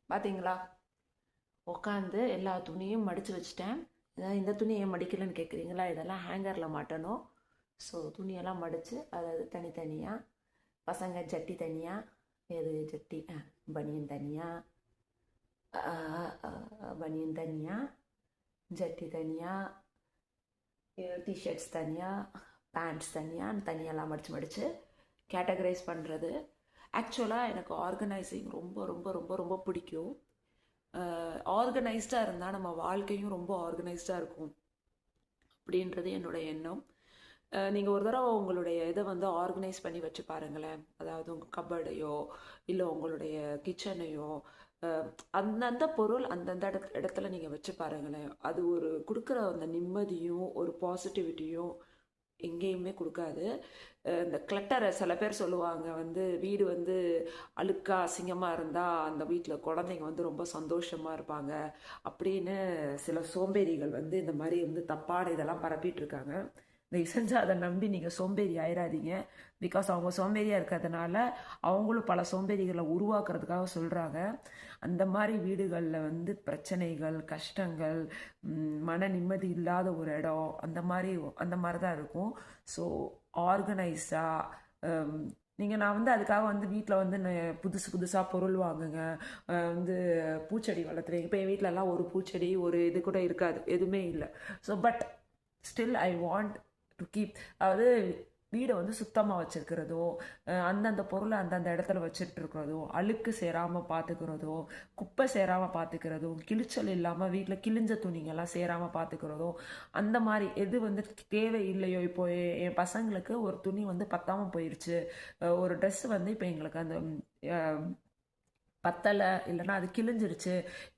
பார்த்தீங்களா? உட்காந்து எல்லா துணியும் மடித்து வச்சுட்டேன். அதாவது இந்த துணி ஏன் மடிக்கலைன்னு கேட்குறீங்களா? இதெல்லாம் ஹேங்கரில் மாட்டணும். ஸோ துணியெல்லாம் மடித்து அதாவது தனித்தனியாக பசங்க ஜட்டி தனியாக, எது ஜட்டி பனியன் தனியாக, பனியன் தனியாக, ஜட்டி தனியாக, டிஷர்ட்ஸ் தனியாக, பேண்ட்ஸ் தனியாக, தனியெல்லாம் மடித்து மடித்து கேட்டகரைஸ் பண்ணுறது. ஆக்சுவலாக எனக்கு ஆர்கனைசிங் ரொம்ப ரொம்ப ரொம்ப ரொம்ப பிடிக்கும். ஆர்கனைஸ்டாக இருந்தால் நம்ம வாழ்க்கையும் ரொம்ப ஆர்கனைஸ்டாக இருக்கும் அப்படின்றது என்னோட எண்ணம். நீங்கள் ஒரு தடவை உங்களுடைய இதை வந்து ஆர்கனைஸ் பண்ணி வச்சு பாருங்களேன். அதாவது உங்கள் கப்பர்டையோ இல்லை உங்களுடைய கிச்சனையோ அந்தந்த பொருள் அந்தந்த இடத்துல நீங்கள் வச்சு பாருங்களேன். அது ஒரு கொடுக்குற அந்த நிம்மதியும் ஒரு பாசிட்டிவிட்டியும் எங்கேயுமே கொடுக்காது. இந்த கிளட்டரை சில பேர் சொல்லுவாங்க வந்து வீடு வந்து அழுக்கா அசிங்கமாக இருந்தால் அந்த வீட்டில் குழந்தைங்க வந்து ரொம்ப சந்தோஷமாக இருப்பாங்க அப்படின்னு சில சோம்பேறிகள் வந்து இந்த மாதிரி வந்து தப்பான இதெல்லாம் பரப்பிட்டு இருக்காங்க. தயவு செஞ்சு அதை நம்பி நீங்கள் சோம்பேறி ஆயிடாதீங்க. பிகாஸ் அவங்க சோம்பேறியாக இருக்கிறதுனால அவங்களும் பல சோம்பேறிகளை உருவாக்குறதுக்காக சொல்கிறாங்க. அந்த மாதிரி வீடுகளில் வந்து பிரச்சனைகள், கஷ்டங்கள், மன நிம்மதி இல்லாத ஒரு இடம் அந்த மாதிரி தான் இருக்கும். ஸோ ஆர்கனைஸ்டாக நீங்கள் நான் வந்து அதுக்காக வந்து வீட்டில் வந்து புதுசு புதுசாக பொருள் வாங்குங்க, வந்து பூச்செடி வளர்த்துறீங்க. இப்போ என் வீட்டிலலாம் ஒரு பூச்செடி ஒரு இது கூட இருக்காது, எதுவுமே இல்லை. So but still I want to keep, அதாவது வீடை வந்து சுத்தமாக வச்சுருக்கிறதோ, அந்தந்த பொருளை அந்தந்த இடத்துல வச்சுட்டு இருக்கிறதோ, அழுக்கு சேராமல் பார்த்துக்கிறதோ, குப்பை சேராமல் பார்த்துக்கிறதோ, கிழிச்சல் இல்லாமல் வீட்டில் கிழிஞ்ச துணிங்கெல்லாம் சேராமல் பார்த்துக்கிறதோ, அந்த மாதிரி எது வந்து தேவை இல்லையோ. இப்போ என் பசங்களுக்கு ஒரு துணி வந்து பத்தாமல் போயிடுச்சு, ஒரு ட்ரெஸ் வந்து இப்போ எங்களுக்கு அந்த பத்தலை, இல்லைனா அது கிழிஞ்சிருச்சு,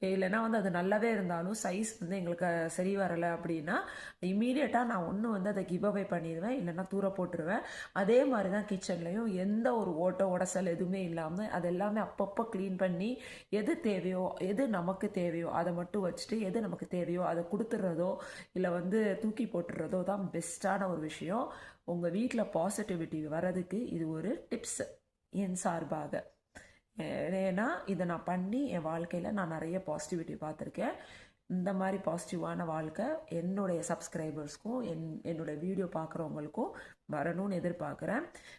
இல்லைனா வந்து அது நல்லாவே இருந்தாலும் சைஸ் வந்து எங்களுக்கு சரி வரலை அப்படின்னா இம்மீடியட்டாக நான் ஒன்று வந்து அதை கிவ் அவே பண்ணிடுவேன், இல்லைனா தூர போட்டுருவேன். அதே மாதிரி தான் கிச்சன்லையும் எந்த ஒரு ஓட்ட உடசல் எதுவுமே இல்லாமல் அது எல்லாமே அப்பப்போ க்ளீன் பண்ணி எது தேவையோ எது நமக்கு தேவையோ அதை மட்டும் வச்சுட்டு எது நமக்கு தேவையோ அதை கொடுத்துட்றதோ இல்லை வந்து தூக்கி போட்டுடுறதோ தான் பெஸ்ட்டான ஒரு விஷயம். உங்கள் வீட்டில் பாசிட்டிவிட்டி வர்றதுக்கு இது ஒரு டிப்ஸ் என் சார்பாக. ஏன்னா இதை நான் பண்ணி என் வாழ்க்கையில் நான் நிறைய பாசிட்டிவிட்டி பார்த்துருக்கேன். இந்த மாதிரி பாசிட்டிவான வாழ்க்கை என்னுடைய சப்ஸ்கிரைபர்ஸ்க்கும் என்னோடய வீடியோ பார்க்குறவங்களுக்கும் வரணும்னு எதிர்பார்க்குறேன்.